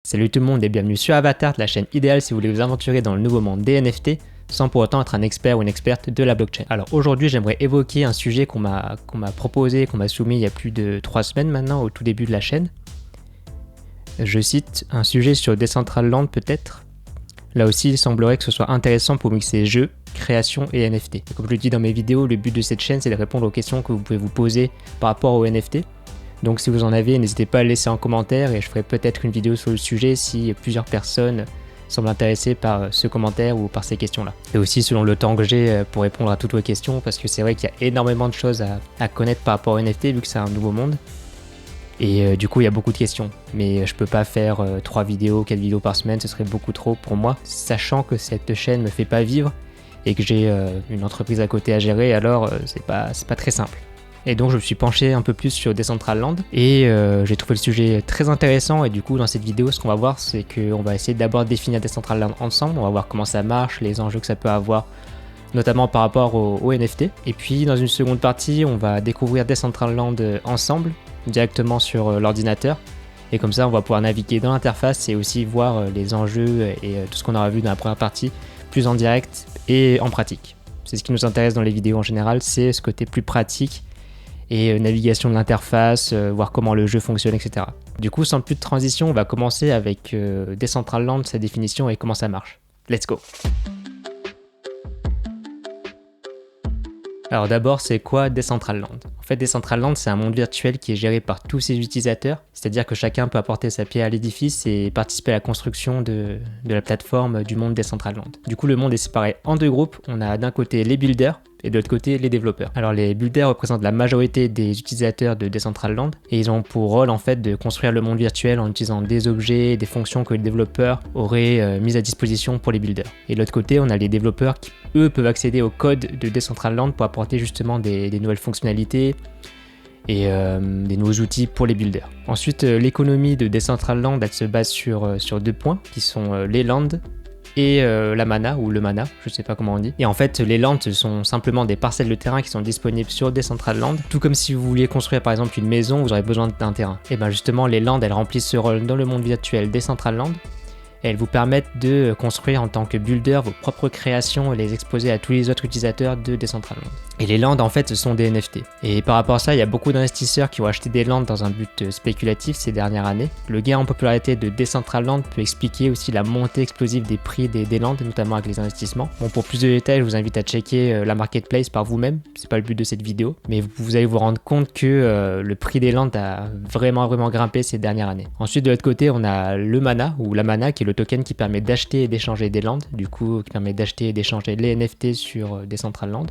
Salut tout le monde et bienvenue sur Avatar, la chaîne idéale si vous voulez vous aventurer dans le nouveau monde des NFT sans pour autant être un expert ou une experte de la blockchain. Alors aujourd'hui j'aimerais évoquer un sujet qu'on m'a proposé, qu'on m'a soumis il y a plus de 3 semaines maintenant au tout début de la chaîne. Je cite un sujet sur Decentraland peut-être. Là aussi il semblerait que ce soit intéressant pour mixer jeux, création et NFT. Comme je le dis dans mes vidéos, le but de cette chaîne c'est de répondre aux questions que vous pouvez vous poser par rapport aux NFT. Donc si vous en avez, n'hésitez pas à le laisser en commentaire et je ferai peut-être une vidéo sur le sujet si plusieurs personnes semblent intéressées par ce commentaire ou par ces questions-là. Et aussi selon le temps que j'ai pour répondre à toutes vos questions, parce que c'est vrai qu'il y a énormément de choses à connaître par rapport au NFT vu que c'est un nouveau monde. Et du coup il y a beaucoup de questions, mais je peux pas faire 3 vidéos, 4 vidéos par semaine, ce serait beaucoup trop pour moi, sachant que cette chaîne me fait pas vivre et que j'ai une entreprise à côté à gérer, alors c'est pas très simple. Et donc je me suis penché un peu plus sur Decentraland et j'ai trouvé le sujet très intéressant et du coup dans cette vidéo ce qu'on va voir c'est qu'on va essayer d'abord définir Decentraland ensemble, on va voir comment ça marche, les enjeux que ça peut avoir notamment par rapport aux NFT. Et puis dans une seconde partie on va découvrir Decentraland ensemble directement sur l'ordinateur et comme ça on va pouvoir naviguer dans l'interface et aussi voir les enjeux et tout ce qu'on aura vu dans la première partie plus en direct et en pratique. C'est ce qui nous intéresse dans les vidéos en général, c'est ce côté plus pratique et navigation de l'interface, voir comment le jeu fonctionne, etc. Du coup, sans plus de transition, on va commencer avec Decentraland, sa définition et comment ça marche. Let's go! Alors d'abord, c'est quoi Decentraland? En fait, Decentraland, c'est un monde virtuel qui est géré par tous ses utilisateurs, c'est-à-dire que chacun peut apporter sa pierre à l'édifice et participer à la construction de la plateforme du monde Decentraland. Du coup, le monde est séparé en 2 groupes. On a d'un côté les builders et de l'autre côté les développeurs. Alors les builders représentent la majorité des utilisateurs de Decentraland et ils ont pour rôle en fait de construire le monde virtuel en utilisant des objets, des fonctions que les développeurs auraient mises à disposition pour les builders. Et de l'autre côté, on a les développeurs qui eux peuvent accéder au code de Decentraland pour apporter justement des nouvelles fonctionnalités et des nouveaux outils pour les builders. Ensuite, l'économie de Decentraland elle se base sur 2 points qui sont les lands et la mana, ou le mana, je sais pas comment on dit. Et en fait, les lands sont simplement des parcelles de terrain qui sont disponibles sur Decentraland. Tout comme si vous vouliez construire par exemple une maison, vous aurez besoin d'un terrain. Et bien justement, les lands, elles remplissent ce rôle dans le monde virtuel Decentraland. Et elles vous permettent de construire en tant que builder vos propres créations et les exposer à tous les autres utilisateurs de Decentraland. Et les lands en fait ce sont des NFT. Et par rapport à ça, il y a beaucoup d'investisseurs qui ont acheté des lands dans un but spéculatif ces dernières années. Le gain en popularité de Decentraland peut expliquer aussi la montée explosive des prix des lands, notamment avec les investissements. Bon, pour plus de détails, je vous invite à checker la marketplace par vous-même, c'est pas le but de cette vidéo, mais vous allez vous rendre compte que le prix des lands a vraiment grimpé ces dernières années. Ensuite de l'autre côté, on a le mana, ou la mana qui est le token qui permet d'acheter et d'échanger des lands, du coup qui permet d'acheter et d'échanger les NFT sur Decentraland.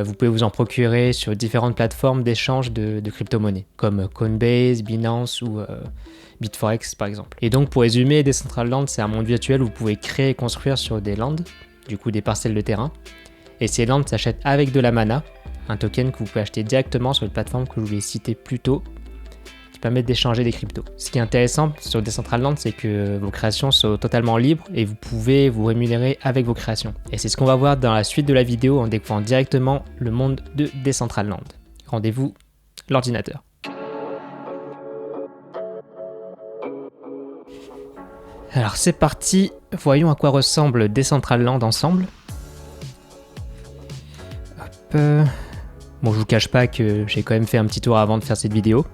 Vous pouvez vous en procurer sur différentes plateformes d'échange de crypto-monnaies, comme Coinbase, Binance ou Bitforex par exemple. Et donc pour résumer, Decentraland c'est un monde virtuel où vous pouvez créer et construire sur des lands, du coup des parcelles de terrain, et ces lands s'achètent avec de la mana, un token que vous pouvez acheter directement sur les plateformes que je vous ai citées plus tôt, qui permettent d'échanger des cryptos. Ce qui est intéressant sur Decentraland, c'est que vos créations sont totalement libres et vous pouvez vous rémunérer avec vos créations. Et c'est ce qu'on va voir dans la suite de la vidéo en découvrant directement le monde de Decentraland. Rendez-vous l'ordinateur. Alors c'est parti, voyons à quoi ressemble Decentraland ensemble. Hop. Bon, je vous cache pas que j'ai quand même fait un petit tour avant de faire cette vidéo.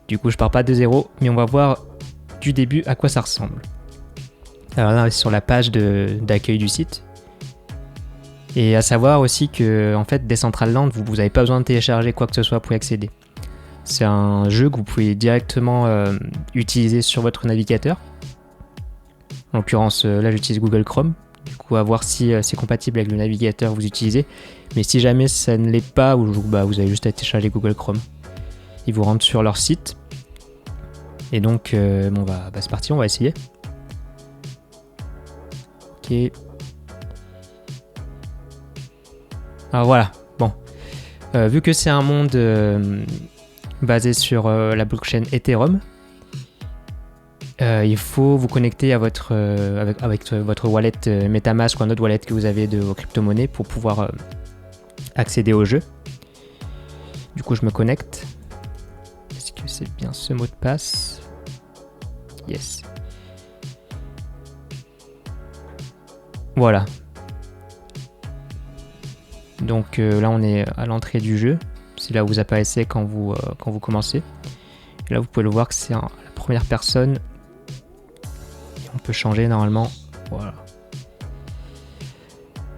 Du coup, je pars pas de zéro, mais on va voir du début à quoi ça ressemble. Alors là, sur la page d'accueil du site. Et à savoir aussi que, en fait, Decentraland, vous n'avez pas besoin de télécharger quoi que ce soit pour y accéder. C'est un jeu que vous pouvez directement utiliser sur votre navigateur. En l'occurrence, là, j'utilise Google Chrome. Du coup, à voir si c'est compatible avec le navigateur que vous utilisez. Mais si jamais ça ne l'est pas, vous avez juste à télécharger Google Chrome. Ils vous rentrent sur leur site. Et donc, c'est parti, on va essayer. Ok. Alors voilà, bon. Vu que c'est un monde basé sur la blockchain Ethereum, il faut vous connecter à avec votre wallet MetaMask ou un autre wallet que vous avez de vos crypto-monnaies pour pouvoir accéder au jeu. Du coup, je me connecte. Est-ce que c'est bien ce mot de passe? Yes. Voilà. Donc là, on est à l'entrée du jeu. C'est là où vous apparaissez quand vous commencez. Et là, vous pouvez le voir que c'est la première personne. Et on peut changer normalement. Voilà.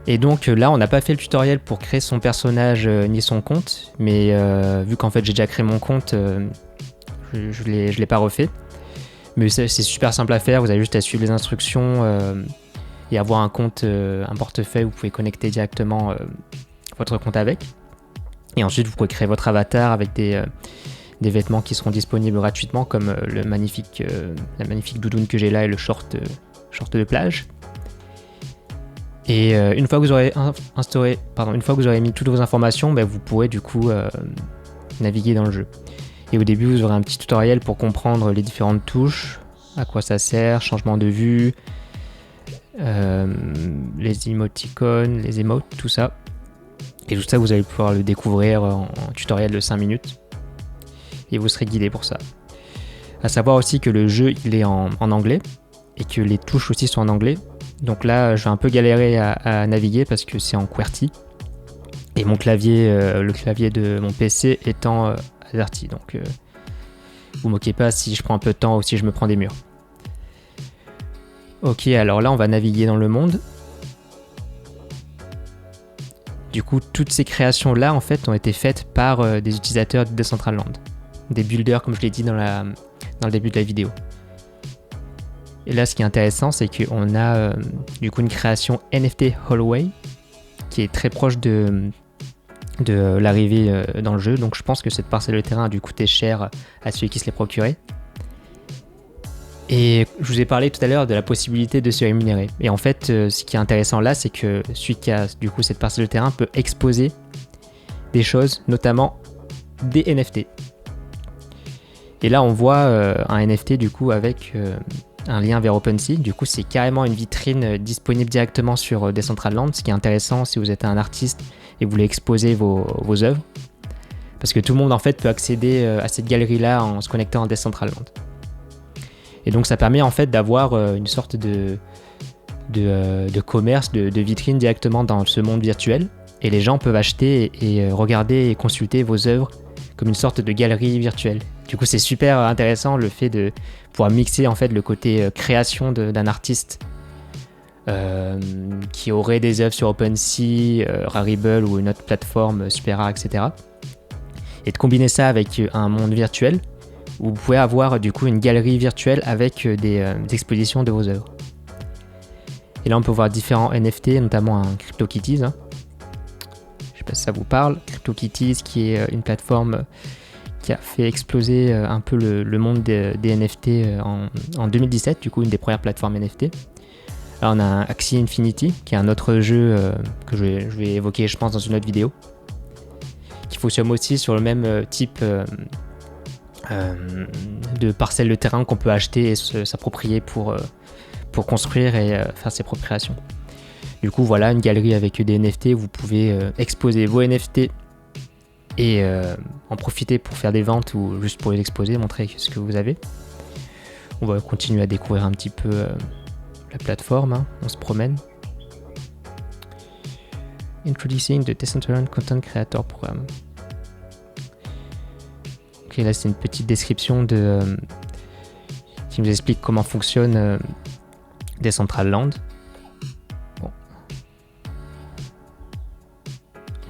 Et donc là, on n'a pas fait le tutoriel pour créer son personnage ni son compte. Mais vu qu'en fait, j'ai déjà créé mon compte, je l'ai pas refait. Mais c'est super simple à faire. Vous avez juste à suivre les instructions et avoir un compte, un portefeuille. Vous pouvez connecter directement votre compte avec. Et ensuite, vous pouvez créer votre avatar avec des vêtements qui seront disponibles gratuitement, comme la magnifique doudoune que j'ai là et le short de plage. Et une fois que vous aurez mis toutes vos informations, vous pourrez du coup naviguer dans le jeu. Et au début, vous aurez un petit tutoriel pour comprendre les différentes touches, à quoi ça sert, changement de vue, les émoticônes, les emotes, tout ça. Et tout ça, vous allez pouvoir le découvrir en tutoriel de 5 minutes. Et vous serez guidé pour ça. À savoir aussi que le jeu, il est en anglais. Et que les touches aussi sont en anglais. Donc là, je vais un peu galérer à naviguer parce que c'est en QWERTY. Et mon clavier, le clavier de mon PC étant AZERTY. Donc vous moquez pas si je prends un peu de temps ou si je me prends des murs. Ok, alors là, on va naviguer dans le monde. Du coup, toutes ces créations-là, en fait, ont été faites par des utilisateurs de Decentraland. Des builders, comme je l'ai dit dans le début de la vidéo. Et là, ce qui est intéressant, c'est qu'on a du coup une création NFT Hallway qui est très proche de l'arrivée dans le jeu. Donc je pense que cette parcelle de terrain a dû coûter cher à celui qui se l'est procuré. Et je vous ai parlé tout à l'heure de la possibilité de se rémunérer. Et en fait, ce qui est intéressant là, c'est que celui qui a du coup cette parcelle de terrain peut exposer des choses, notamment des NFT. Et là, on voit un NFT du coup avec un lien vers OpenSea. Du coup, c'est carrément une vitrine disponible directement sur Decentraland, ce qui est intéressant si vous êtes un artiste et vous voulez exposer vos œuvres. Parce que tout le monde en fait peut accéder à cette galerie-là en se connectant à Decentraland. Et donc ça permet en fait d'avoir une sorte de commerce, de vitrine directement dans ce monde virtuel. Et les gens peuvent acheter et regarder et consulter vos œuvres comme une sorte de galerie virtuelle. Du coup, c'est super intéressant le fait de pouvoir mixer en fait le côté création d'un artiste qui aurait des œuvres sur OpenSea, Rarible ou une autre plateforme super rare, etc. Et de combiner ça avec un monde virtuel où vous pouvez avoir du coup une galerie virtuelle avec des expositions de vos œuvres. Et là, on peut voir différents NFT, notamment un CryptoKitties. Je sais pas si ça vous parle. CryptoKitties, qui est une plateforme qui a fait exploser un peu le monde des NFT en 2017, du coup une des premières plateformes NFT. Là on a un Axie Infinity, qui est un autre jeu que je vais évoquer je pense dans une autre vidéo, qui fonctionne aussi sur le même type de parcelles de terrain qu'on peut acheter et s'approprier pour construire et faire ses propres créations. Du coup voilà une galerie avec des NFT où vous pouvez exposer vos NFT et en profiter pour faire des ventes ou juste pour les exposer, montrer ce que vous avez. On va continuer à découvrir un petit peu la plateforme, on se promène. Introducing the Decentraland Content Creator Program. Ok, là c'est une petite description qui nous explique comment fonctionne Decentraland. Bon.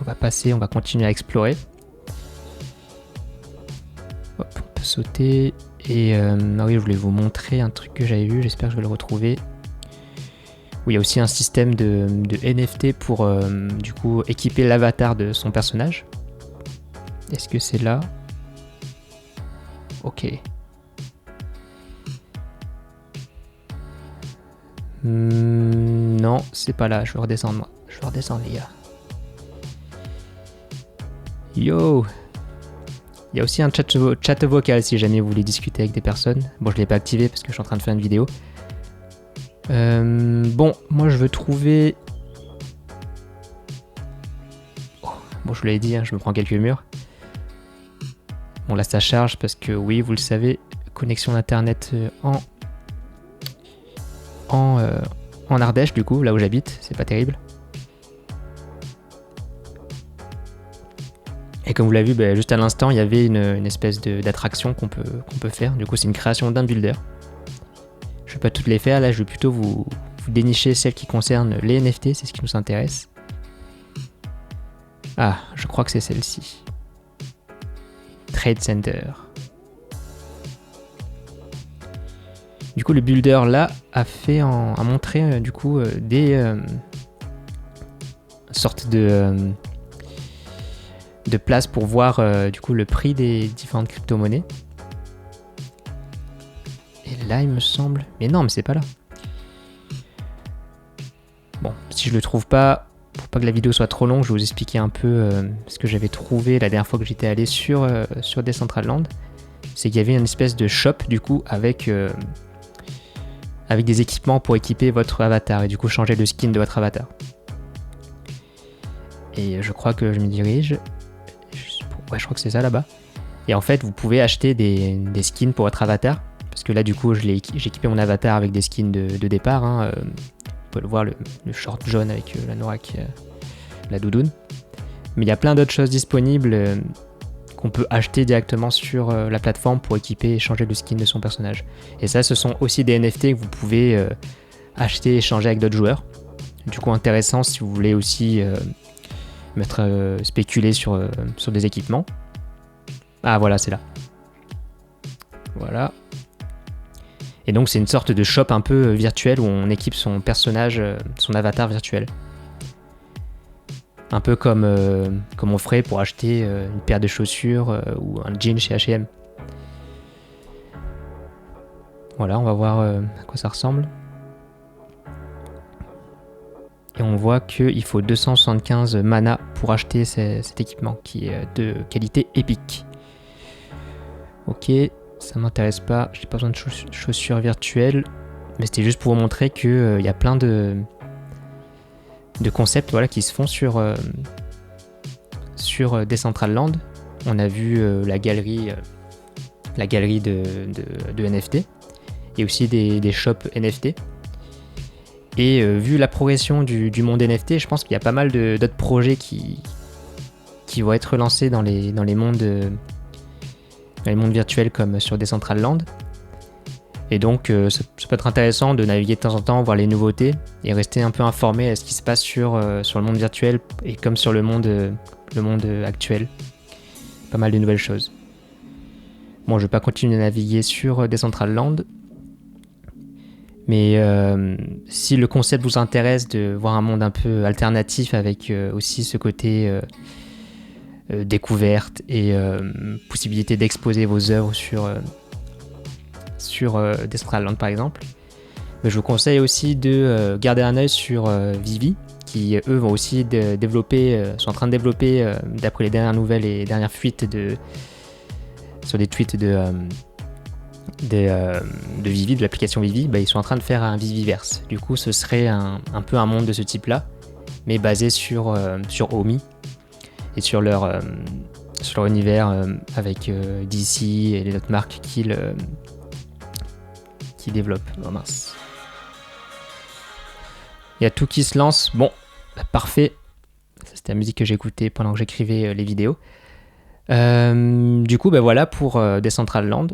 On va continuer à explorer. Hop, on peut sauter. Et oui, je voulais vous montrer un truc que j'avais vu, j'espère que je vais le retrouver. Où il y a aussi un système de NFT pour du coup équiper l'avatar de son personnage. Est-ce que c'est là? Ok. Non, c'est pas là, je vais redescendre moi. Je vais redescendre les gars. Yo! Il y a aussi un chat vocal si jamais vous voulez discuter avec des personnes. Bon, je ne l'ai pas activé parce que je suis en train de faire une vidéo. Bon, moi je veux trouver... Oh, bon, je vous l'avais dit, je me prends quelques murs. Bon, là ça charge parce que oui, vous le savez, connexion d'internet en en Ardèche, du coup, là où j'habite, c'est pas terrible. Et comme vous l'avez vu, juste à l'instant, il y avait une espèce d'attraction qu'on peut faire. Du coup, c'est une création d'un builder. Je vais pas toutes les faire, là je vais plutôt vous dénicher celles qui concernent les NFT, c'est ce qui nous intéresse. Ah, je crois que c'est celle-ci. Trade Center. Du coup, le builder là a montré du coup des sortes de places pour voir du coup le prix des différentes crypto-monnaies. Et là, il me semble... Mais non, mais c'est pas là. Bon, si je le trouve pas, pour pas que la vidéo soit trop longue, je vais vous expliquer un peu ce que j'avais trouvé la dernière fois que j'étais allé sur Decentraland. C'est qu'il y avait une espèce de shop, du coup, avec des équipements pour équiper votre avatar et du coup changer le skin de votre avatar. Et je crois que je me dirige... Ouais, je crois que c'est ça là-bas. Et en fait, vous pouvez acheter des skins pour votre avatar. Parce que là, du coup, j'ai équipé mon avatar avec des skins de départ. Hein. Vous pouvez le voir, le short jaune avec l'anorak, la doudoune. Mais il y a plein d'autres choses disponibles qu'on peut acheter directement sur la plateforme pour équiper et changer le skin de son personnage. Et ça, ce sont aussi des NFT que vous pouvez acheter et échanger avec d'autres joueurs. Du coup, intéressant si vous voulez aussi spéculer sur des équipements. Ah, voilà, c'est là. Voilà. Et donc c'est une sorte de shop un peu virtuel où on équipe son personnage, son avatar virtuel. Un peu comme on ferait pour acheter une paire de chaussures ou un jean chez H&M. Voilà, on va voir à quoi ça ressemble. Et on voit qu'il faut 275 mana pour acheter cet équipement qui est de qualité épique. Ok. Ça m'intéresse pas, j'ai pas besoin de chaussures virtuelles, mais c'était juste pour vous montrer qu'il y a plein de concepts qui se font sur Decentraland. On a vu la galerie de NFT et aussi des shops NFT. Et vu la progression du monde NFT, je pense qu'il y a pas mal d'autres projets qui vont être lancés dans les mondes virtuels comme sur Decentraland. Et donc ça peut être intéressant de naviguer de temps en temps, voir les nouveautés et rester un peu informé à ce qui se passe sur le monde virtuel et comme sur le monde actuel. Pas mal de nouvelles choses. Bon, je vais pas continuer à naviguer sur Decentraland, mais si le concept vous intéresse de voir un monde un peu alternatif avec aussi ce côté découverte et possibilité d'exposer vos œuvres sur Decentraland par exemple, mais je vous conseille aussi de garder un œil sur Vivi, qui eux vont aussi sont en train de développer d'après les dernières nouvelles et dernières fuites sur des tweets de Vivi, de l'application Vivi. Ils sont en train de faire un Viviverse. Du coup ce serait un peu un monde de ce type là, mais basé sur Omi et sur leur univers avec DC et les autres marques qui développent. Oh mince. Il y a tout qui se lance. Bon, parfait. Ça, c'était la musique que j'écoutais pendant que j'écrivais les vidéos. Du coup, voilà pour Decentraland.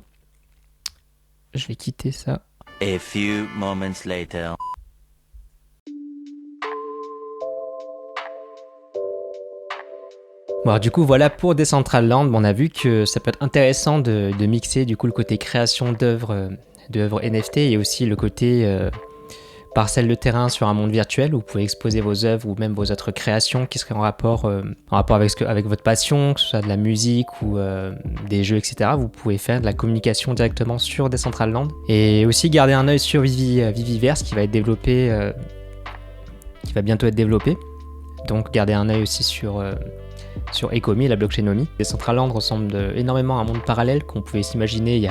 Je vais quitter ça. A few moments later. Bon, alors, du coup, voilà pour Decentraland. On a vu que ça peut être intéressant de mixer du coup le côté création d'œuvres NFT et aussi le côté parcelle de terrain sur un monde virtuel où vous pouvez exposer vos œuvres ou même vos autres créations qui seraient en rapport avec votre passion, que ce soit de la musique ou des jeux, etc. Vous pouvez faire de la communication directement sur Decentraland. Et aussi garder un œil sur Viviverse qui va bientôt être développé. Donc garder un œil aussi sur Ecomi, la blockchain Omi. Decentraland ressemble énormément à un monde parallèle qu'on pouvait s'imaginer il y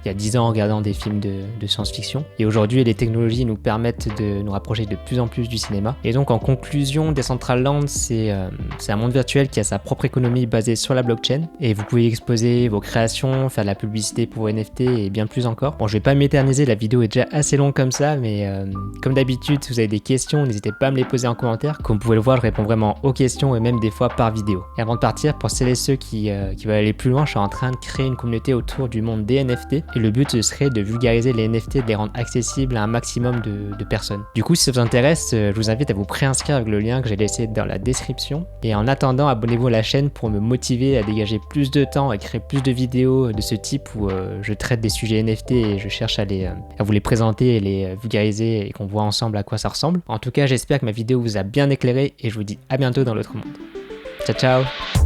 il y a 10 ans en regardant des films de science-fiction. Et aujourd'hui, les technologies nous permettent de nous rapprocher de plus en plus du cinéma. Et donc en conclusion, Decentraland, c'est un monde virtuel qui a sa propre économie basée sur la blockchain. Et vous pouvez exposer vos créations, faire de la publicité pour vos NFT et bien plus encore. Bon, je vais pas m'éterniser, la vidéo est déjà assez longue comme ça, mais comme d'habitude, si vous avez des questions, n'hésitez pas à me les poser en commentaire. Comme vous pouvez le voir, je réponds vraiment aux questions et même des fois par vidéo. Et avant de partir, pour celles et ceux qui veulent aller plus loin, je suis en train de créer une communauté autour du monde des NFT. Et le but, ce serait de vulgariser les NFT, de les rendre accessibles à un maximum de personnes. Du coup, si ça vous intéresse, je vous invite à vous préinscrire avec le lien que j'ai laissé dans la description. Et en attendant, abonnez-vous à la chaîne pour me motiver à dégager plus de temps, à créer plus de vidéos de ce type où je traite des sujets NFT et je cherche à vous les présenter et les vulgariser et qu'on voit ensemble à quoi ça ressemble. En tout cas, j'espère que ma vidéo vous a bien éclairé et je vous dis à bientôt dans l'autre monde. Ciao ciao!